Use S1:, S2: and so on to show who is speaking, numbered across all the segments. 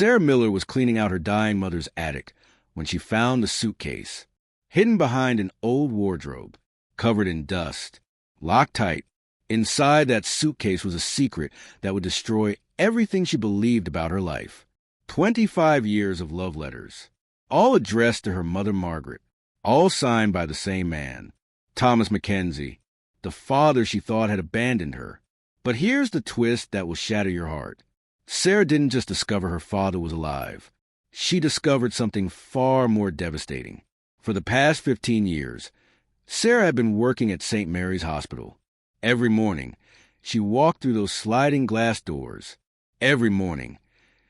S1: Sarah Miller was cleaning out her dying mother's attic when she found the suitcase, hidden behind an old wardrobe, covered in dust, locked tight. Inside that suitcase was a secret that would destroy everything she believed about her life. 25 years of love letters, all addressed to her mother Margaret, all signed by the same man, Thomas McKenzie, the father she thought had abandoned her. But here's the twist that will shatter your heart. Sarah didn't just discover her father was alive. She discovered something far more devastating. For the past 15 years, Sarah had been working at St. Mary's Hospital. Every morning, she walked through those sliding glass doors. Every morning,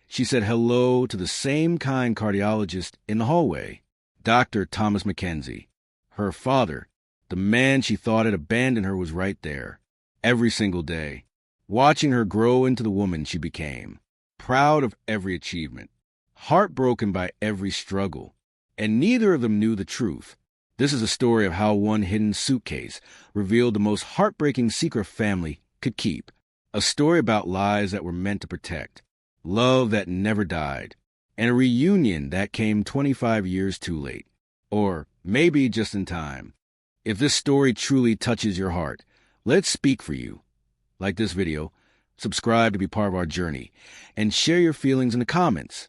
S1: she said hello to the same kind cardiologist in the hallway, Dr. Thomas McKenzie. Her father, the man she thought had abandoned her, was right there, every single day, watching her grow into the woman she became, proud of every achievement, heartbroken by every struggle. And neither of them knew the truth. This is a story of how one hidden suitcase revealed the most heartbreaking secret a family could keep. A story about lies that were meant to protect, love that never died, and a reunion that came 25 years too late. Or maybe just in time. If this story truly touches your heart, let's speak for you. Like this video, subscribe to be part of our journey, and share your feelings in the comments.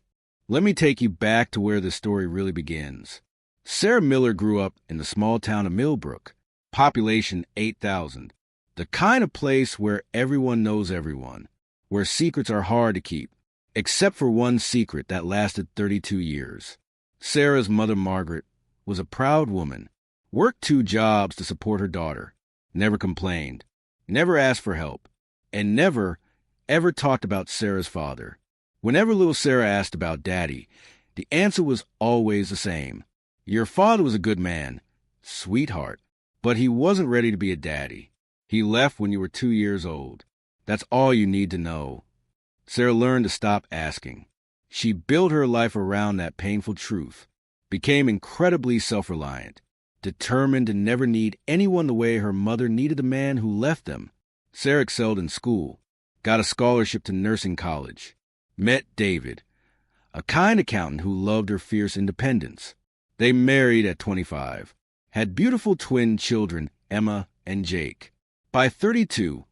S1: Let me take you back to where this story really begins. Sarah Miller grew up in the small town of Millbrook, population 8,000, the kind of place where everyone knows everyone, where secrets are hard to keep, except for one secret that lasted 32 years. Sarah's mother, Margaret, was a proud woman, worked 2 jobs to support her daughter, never complained, never asked for help, and never, ever talked about Sarah's father. Whenever little Sarah asked about Daddy, the answer was always the same. Your father was a good man, sweetheart, but he wasn't ready to be a daddy. He left when you were 2 years old. That's all you need to know. Sarah learned to stop asking. She built her life around that painful truth, became incredibly self-reliant, determined to never need anyone the way her mother needed the man who left them. Sarah excelled in school, got a scholarship to nursing college, met David, a kind accountant who loved her fierce independence. They married at 25, had beautiful twin children, Emma and Jake. By 32,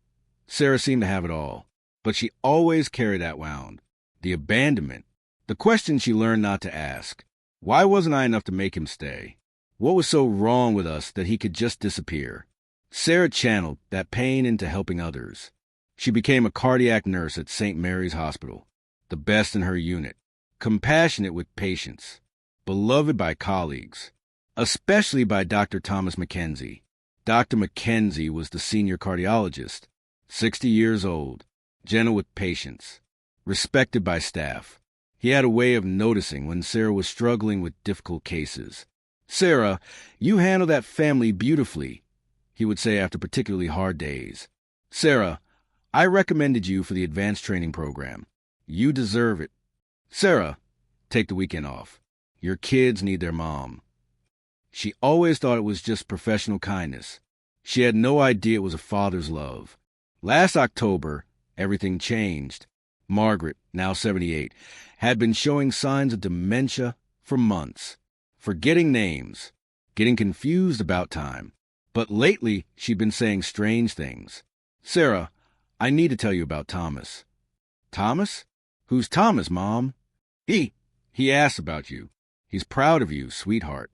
S1: Sarah seemed to have it all, but she always carried that wound. The abandonment, the question she learned not to ask. Why wasn't I enough to make him stay? What was so wrong with us that he could just disappear? Sarah channeled that pain into helping others. She became a cardiac nurse at St. Mary's Hospital, the best in her unit, compassionate with patients, beloved by colleagues, especially by Dr. Thomas McKenzie. Dr. McKenzie was the senior cardiologist, 60 years old, gentle with patients, respected by staff. He had a way of noticing when Sarah was struggling with difficult cases. "Sarah, you handle that family beautifully," he would say after particularly hard days. "Sarah, I recommended you for the advanced training program. You deserve it. Sarah, take the weekend off. Your kids need their mom." She always thought it was just professional kindness. She had no idea it was a father's love. Last October, everything changed. Margaret, now 78, had been showing signs of dementia for months, forgetting names, getting confused about time. But lately, she'd been saying strange things. "Sarah, I need to tell you about Thomas." "Thomas? Who's Thomas, Mom?" He asked about you. He's proud of you, sweetheart."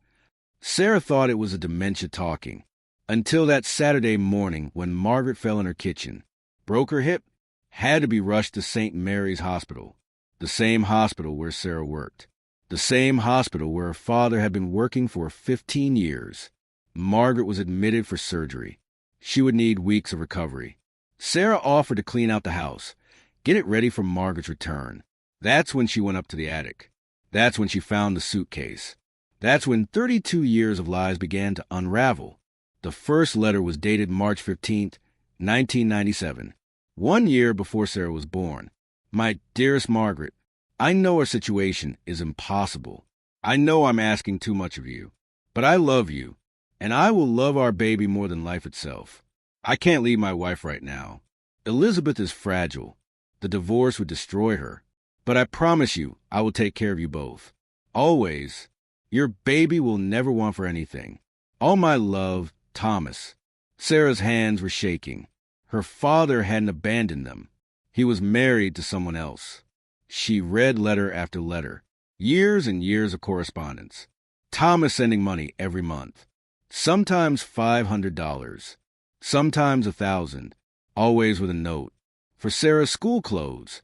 S1: Sarah thought it was a dementia talking, until that Saturday morning when Margaret fell in her kitchen, broke her hip, had to be rushed to St. Mary's Hospital, the same hospital where Sarah worked, the same hospital where her father had been working for 15 years. Margaret was admitted for surgery. She would need weeks of recovery. Sarah offered to clean out the house, get it ready for Margaret's return. That's when she went up to the attic. That's when she found the suitcase. That's when 32 years of lies began to unravel. The first letter was dated March 15th, 1997, 1 year before Sarah was born. "My dearest Margaret, I know our situation is impossible. I know I'm asking too much of you, but I love you, and I will love our baby more than life itself. I can't leave my wife right now. Elizabeth is fragile. The divorce would destroy her. But I promise you, I will take care of you both. Always. Your baby will never want for anything. All my love, Thomas. Sarah's hands were shaking. Her father hadn't abandoned them. He was married to someone else. She read letter after letter. Years and years of correspondence. Thomas sending money every month. Sometimes $500. Sometimes $1,000. Always with a note. For Sarah's school clothes.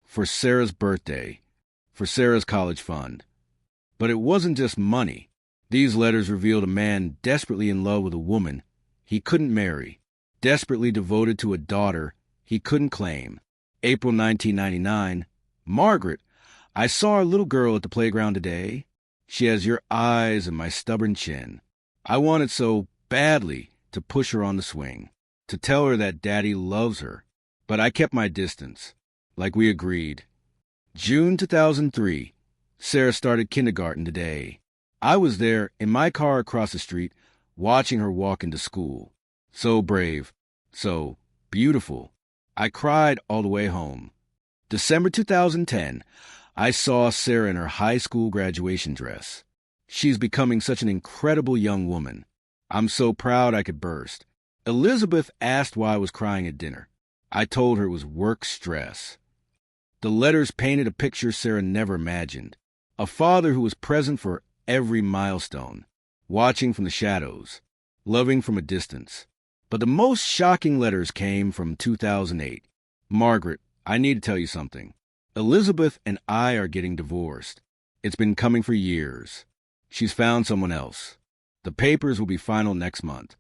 S1: For Sarah's birthday. For Sarah's college fund. But it wasn't just money. These letters revealed a man desperately in love with a woman he couldn't marry, desperately devoted to a daughter he couldn't claim. April 1999. Margaret, I saw our little girl at the playground today. She has your eyes and my stubborn chin. I wanted so badly to push her on the swing, to tell her that Daddy loves her. But I kept my distance, like we agreed. June 2003. Sarah started kindergarten today. I was there in my car across the street, watching her walk into school. So brave, so beautiful. I cried all the way home. December 2010, I saw Sarah in her high school graduation dress. She's becoming such an incredible young woman. I'm so proud I could burst. Elizabeth asked why I was crying at dinner. I told her it was work stress. The letters painted a picture Sarah never imagined. A father who was present for every milestone, watching from the shadows, loving from a distance. But the most shocking letters came from 2008. Margaret, I need to tell you something. Elizabeth and I are getting divorced. It's been coming for years. She's found someone else. The papers will be final next month.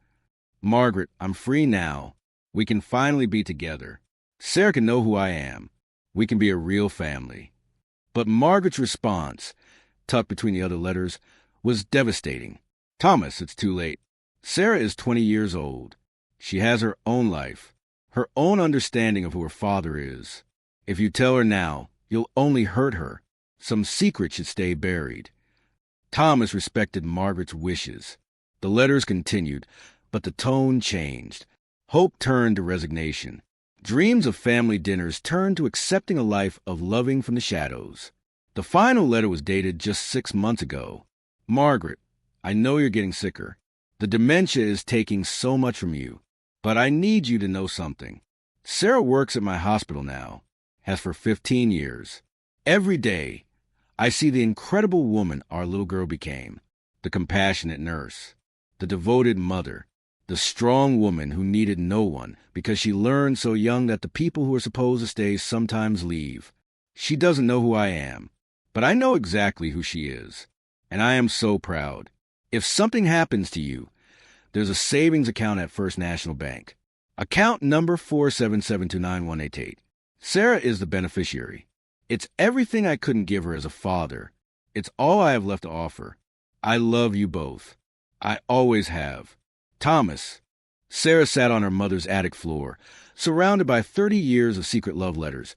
S1: Margaret, I'm free now. We can finally be together. Sarah can know who I am. We can be a real family. But Margaret's response, tucked between the other letters, was devastating. Thomas, it's too late. Sarah is 20 years old. She has her own life, her own understanding of who her father is. If you tell her now, you'll only hurt her. Some secret should stay buried. Thomas respected Margaret's wishes. The letters continued, but the tone changed. Hope turned to resignation. Dreams of family dinners turned to accepting a life of loving from the shadows. The final letter was dated just 6 months ago. Margaret, I know you're getting sicker. The dementia is taking so much from you. But I need you to know something. Sarah works at my hospital now, has for 15 years. Every day, I see the incredible woman our little girl became, the compassionate nurse, the devoted mother, the strong woman who needed no one because she learned so young that the people who are supposed to stay sometimes leave. She doesn't know who I am, but I know exactly who she is, and I am so proud. If something happens to you, there's a savings account at First National Bank. Account number 477291188. Sarah is the beneficiary. It's everything I couldn't give her as a father. It's all I have left to offer. I love you both. I always have. Thomas. Sarah sat on her mother's attic floor, surrounded by 30 years of secret love letters,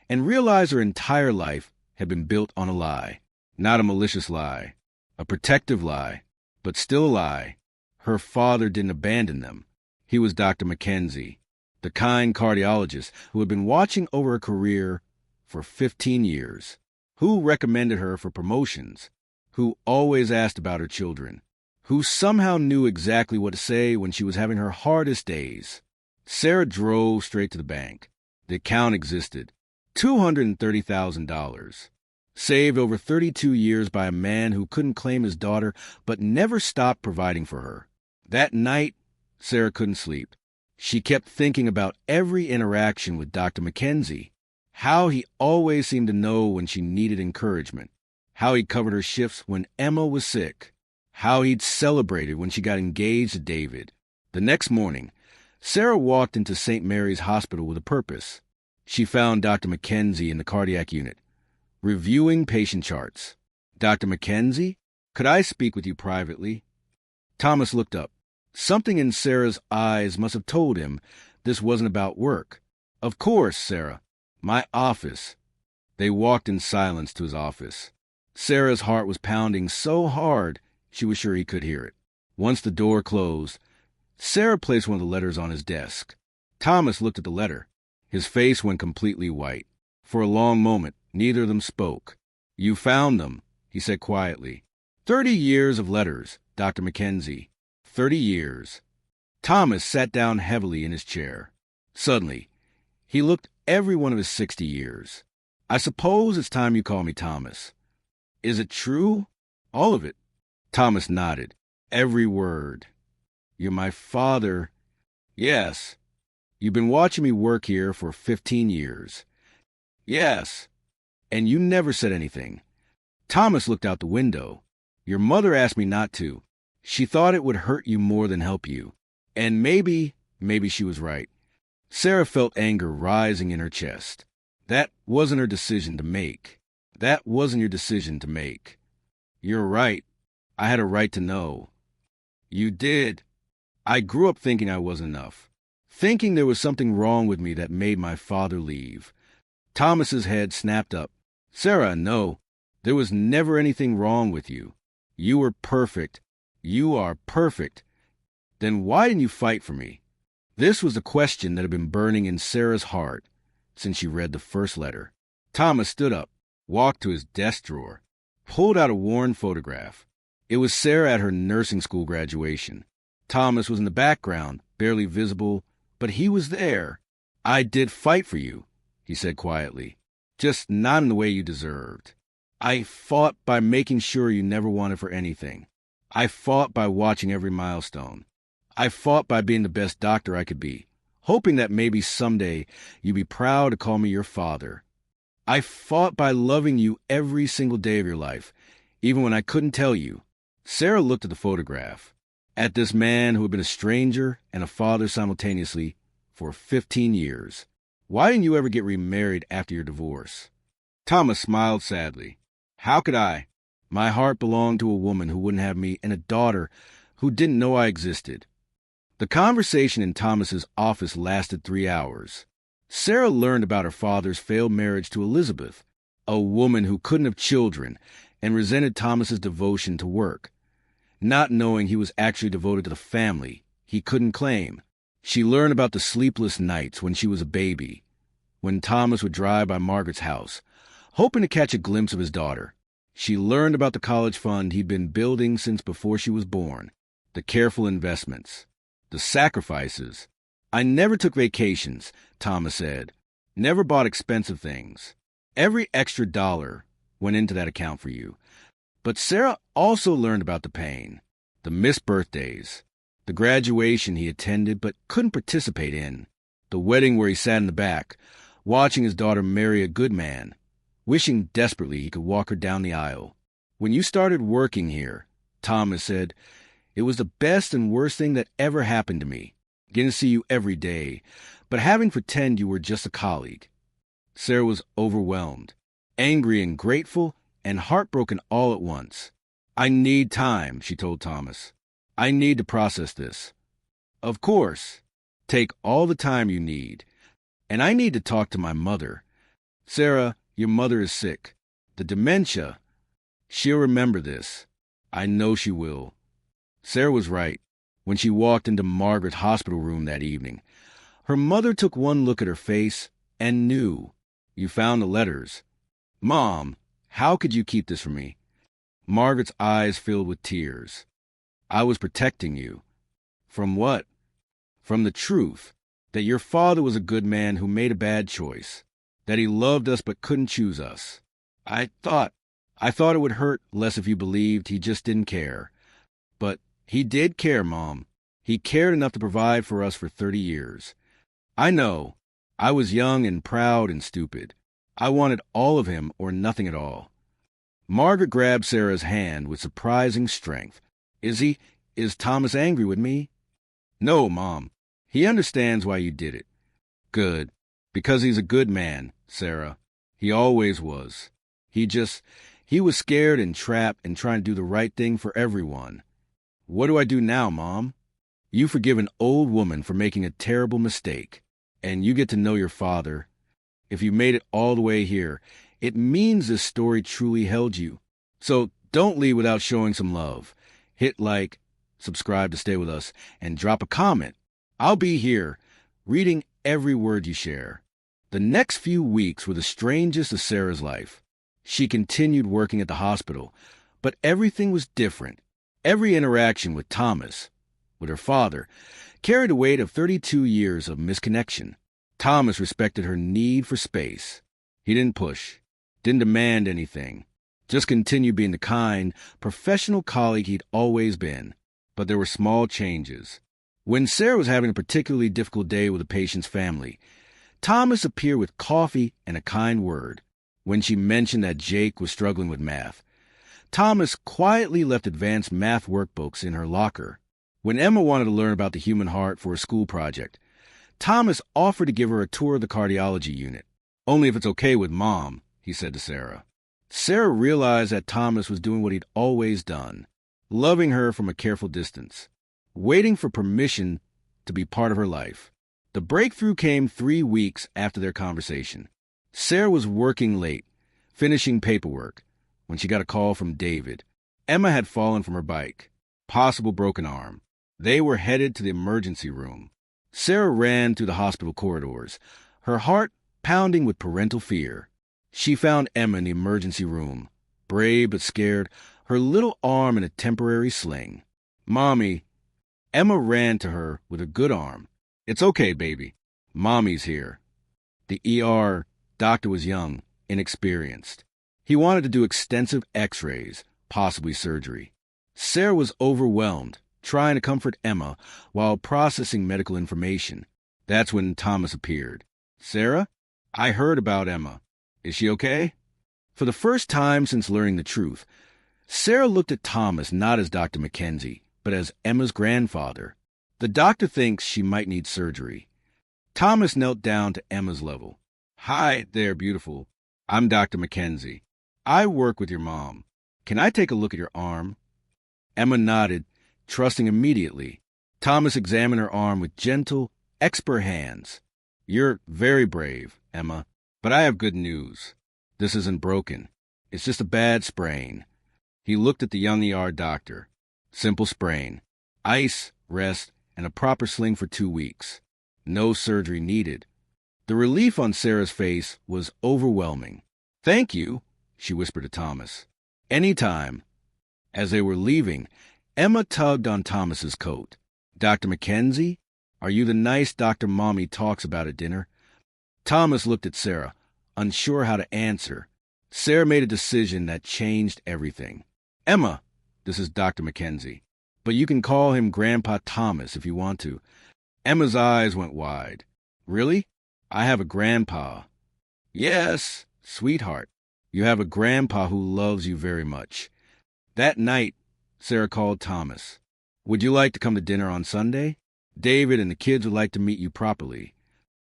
S1: and realized her entire life had been built on a lie. Not a malicious lie, a protective lie, but still a lie. Her father didn't abandon them. He was Dr. McKenzie, the kind cardiologist who had been watching over her career for 15 years, who recommended her for promotions, who always asked about her children, who somehow knew exactly what to say when she was having her hardest days. Sarah drove straight to the bank. The account existed. $230,000. Saved over 32 years by a man who couldn't claim his daughter but never stopped providing for her. That night, Sarah couldn't sleep. She kept thinking about every interaction with Dr. McKenzie, how he always seemed to know when she needed encouragement, how he covered her shifts when Emma was sick, how he'd celebrated when she got engaged to David. The next morning, Sarah walked into St. Mary's Hospital with a purpose. She found Dr. McKenzie in the cardiac unit, reviewing patient charts. Dr. McKenzie, could I speak with you privately? Thomas looked up. Something in Sarah's eyes must have told him this wasn't about work. Of course, Sarah. My office. They walked in silence to his office. Sarah's heart was pounding so hard she was sure he could hear it. Once the door closed, Sarah placed one of the letters on his desk. Thomas looked at the letter. His face went completely white. For a long moment, Neither of them spoke. "You found them," he said quietly. 30 years of letters, Dr. McKenzie. 30 years. Thomas sat down heavily in his chair. Suddenly, he looked every one of his 60 years. "I suppose it's time you call me Thomas. Is it true? All of it?" Thomas nodded. "Every word." "You're my father." "Yes." "You've been watching me work here for 15 years." "Yes." "And you never said anything." Thomas looked out the window. "Your mother asked me not to. She thought it would hurt you more than help you. And maybe she was right." Sarah felt anger rising in her chest. "That wasn't her decision to make. That wasn't your decision to make." "You're right. I had a right to know." "You did. I grew up thinking I wasn't enough. Thinking there was something wrong with me that made my father leave." Thomas's head snapped up. "Sarah, no. There was never anything wrong with you. You were perfect. You are perfect. Then why didn't you fight for me?" This was the question that had been burning in Sarah's heart since she read the first letter. Thomas stood up, walked to his desk drawer, pulled out a worn photograph. It was Sarah at her nursing school graduation. Thomas was in the background, barely visible, but he was there. "I did fight for you," he said quietly, "just not in the way you deserved. I fought by making sure you never wanted for anything. I fought by watching every milestone. I fought by being the best doctor I could be, hoping that maybe someday you'd be proud to call me your father. I fought by loving you every single day of your life, even when I couldn't tell you." Sarah looked at the photograph, at this man who had been a stranger and a father simultaneously for 15 years. "Why didn't you ever get remarried after your divorce?" Thomas smiled sadly. "How could I? My heart belonged to a woman who wouldn't have me and a daughter who didn't know I existed." The conversation in Thomas's office lasted 3 hours. Sarah learned about her father's failed marriage to Elizabeth, a woman who couldn't have children and resented Thomas's devotion to work. Not knowing he was actually devoted to the family he couldn't claim. She learned about the sleepless nights when she was a baby, when Thomas would drive by Margaret's house, hoping to catch a glimpse of his daughter. She learned about the college fund he'd been building since before she was born, the careful investments, the sacrifices. "I never took vacations," Thomas said. "Never bought expensive things. Every extra dollar went into that account for you." But Sarah also learned about the pain, the missed birthdays, the graduation he attended but couldn't participate in, the wedding where he sat in the back, watching his daughter marry a good man, wishing desperately he could walk her down the aisle. "When you started working here," Thomas said, "it was the best and worst thing that ever happened to me, getting to see you every day, but having to pretend you were just a colleague." Sarah was overwhelmed, angry and grateful, and heartbroken all at once. "I need time," she told Thomas. "I need to process this." "Of course. Take all the time you need. And I need to talk to my mother. Sarah, your mother is sick. The dementia. She'll remember this. I know she will." Sarah was right when she walked into Margaret's hospital room that evening. Her mother took one look at her face and knew. "You found the letters. Mom, how could you keep this from me?" Margaret's eyes filled with tears. "I was protecting you." "From what?" "From the truth, that your father was a good man who made a bad choice, that he loved us but couldn't choose us. I thought it would hurt less if you believed he just didn't care. But he did care, Mom. He cared enough to provide for us for 30 years. I know. I was young and proud and stupid. I wanted all of him or nothing at all." Margaret grabbed Sarah's hand with surprising strength. Is Thomas angry with me?" "No, Mom. He understands why you did it." "Good. Because he's a good man, Sarah. He always was. He was scared and trapped and trying to do the right thing for everyone." "What do I do now, Mom?" "You forgive an old woman for making a terrible mistake, and you get to know your father. If you made it all the way here, it means this story truly held you. So don't leave without showing some love. Hit like, subscribe to stay with us, and drop a comment. I'll be here, reading every word you share. The next few weeks were the strangest of Sarah's life. She continued working at the hospital, but everything was different. Every interaction with Thomas, with her father, carried the weight of 32 years of misconnection. Thomas respected her need for space. He didn't push, didn't demand anything, just continued being the kind, professional colleague he'd always been. But there were small changes. When Sarah was having a particularly difficult day with a patient's family, Thomas appeared with coffee and a kind word. When she mentioned that Jake was struggling with math, Thomas quietly left advanced math workbooks in her locker. When Emma wanted to learn about the human heart for a school project, Thomas offered to give her a tour of the cardiology unit. "Only if it's okay with Mom," he said to Sarah. Sarah realized that Thomas was doing what he'd always done, loving her from a careful distance, waiting for permission to be part of her life. The breakthrough came 3 weeks after their conversation. Sarah was working late, finishing paperwork, when she got a call from David. Emma had fallen from her bike, possible broken arm. They were headed to the emergency room. Sarah ran through the hospital corridors, her heart pounding with parental fear. She found Emma in the emergency room, brave but scared, her little arm in a temporary sling. "Mommy." Emma ran to her with a good arm. "It's okay, baby. Mommy's here." The ER doctor was young, inexperienced. He wanted to do extensive x-rays, possibly surgery. Sarah was overwhelmed, trying to comfort Emma while processing medical information. That's when Thomas appeared. "Sarah, I heard about Emma. Is she okay?" For the first time since learning the truth, Sarah looked at Thomas not as Dr. McKenzie, but as Emma's grandfather. "The doctor thinks she might need surgery." Thomas knelt down to Emma's level. "Hi there, beautiful. I'm Dr. McKenzie. I work with your mom. Can I take a look at your arm?" Emma nodded, trusting immediately. Thomas examined her arm with gentle, expert hands. "You're very brave, Emma, but I have good news. This isn't broken. It's just a bad sprain." He looked at the young ER doctor. "Simple sprain. Ice, rest, and a proper sling for 2 weeks. No surgery needed." The relief on Sarah's face was overwhelming. "Thank you," she whispered to Thomas. "Anytime." As they were leaving, Emma tugged on Thomas's coat. "Dr. McKenzie, are you the nice Dr. Mommy talks about at dinner?" Thomas looked at Sarah, unsure how to answer. Sarah made a decision that changed everything. "Emma, this is Dr. McKenzie, but you can call him Grandpa Thomas if you want to." Emma's eyes went wide. "Really? I have a grandpa." "Yes, sweetheart. You have a grandpa who loves you very much." That night, Sarah called Thomas. "Would you like to come to dinner on Sunday? David and the kids would like to meet you properly."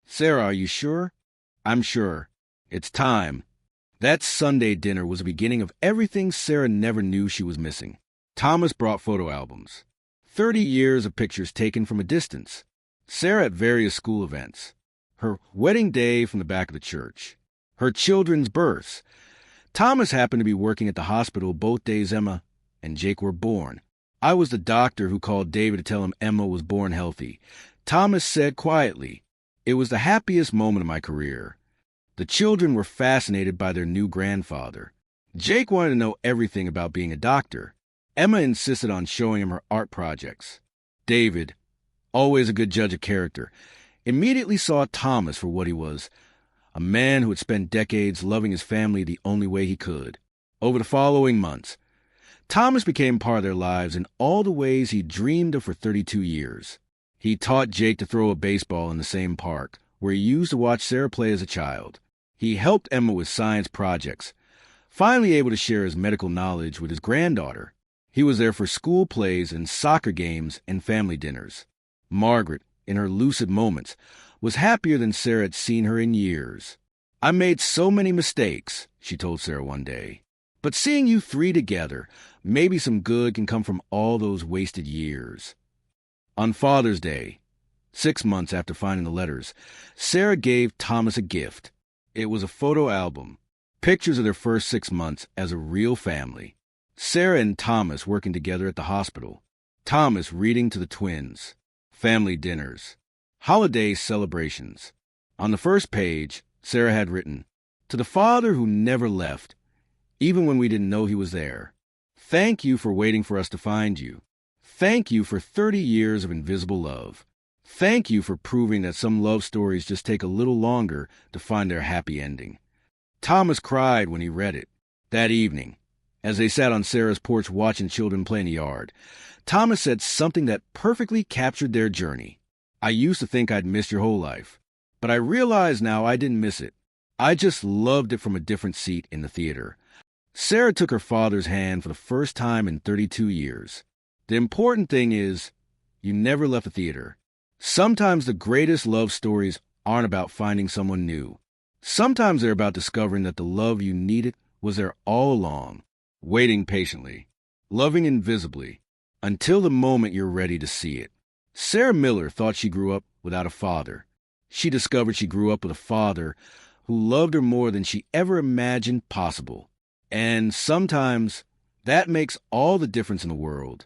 S1: "Sarah, are you sure?" "I'm sure. It's time." That Sunday dinner was the beginning of everything Sarah never knew she was missing. Thomas brought photo albums. 30 years of pictures taken from a distance. Sarah at various school events. Her wedding day from the back of the church. Her children's births. Thomas happened to be working at the hospital both days Emma and Jake were born. "I was the doctor who called David to tell him Emma was born healthy," Thomas said quietly. "It was the happiest moment of my career." The children were fascinated by their new grandfather. Jake wanted to know everything about being a doctor. Emma insisted on showing him her art projects. David, always a good judge of character, immediately saw Thomas for what he was, a man who had spent decades loving his family the only way he could. Over the following months, Thomas became part of their lives in all the ways he dreamed of for 32 years. He taught Jake to throw a baseball in the same park, where he used to watch Sarah play as a child. He helped Emma with science projects, finally able to share his medical knowledge with his granddaughter. He was there for school plays and soccer games and family dinners. Margaret, in her lucid moments, was happier than Sarah had seen her in years. "I made so many mistakes," she told Sarah one day. "But seeing you three together, maybe some good can come from all those wasted years." On Father's Day, 6 months after finding the letters, Sarah gave Thomas a gift. It was a photo album, pictures of their first 6 months as a real family. Sarah and Thomas working together at the hospital. Thomas reading to the twins. Family dinners. Holiday celebrations. On the first page, Sarah had written, "To the Father who never left, even when we didn't know he was there. Thank you for waiting for us to find you. Thank you for 30 years of invisible love. Thank you for proving that some love stories just take a little longer to find their happy ending." Thomas cried when he read it. That evening, as they sat on Sarah's porch watching children play in the yard, Thomas said something that perfectly captured their journey. "I used to think I'd missed your whole life, but I realize now I didn't miss it. I just loved it from a different seat in the theater." Sarah took her father's hand for the first time in 32 years. The important thing is, you never left the theater. Sometimes the greatest love stories aren't about finding someone new. Sometimes they're about discovering that the love you needed was there all along, waiting patiently, loving invisibly, until the moment you're ready to see it. Sarah Miller thought she grew up without a father. She discovered she grew up with a father who loved her more than she ever imagined possible. And sometimes that makes all the difference in the world.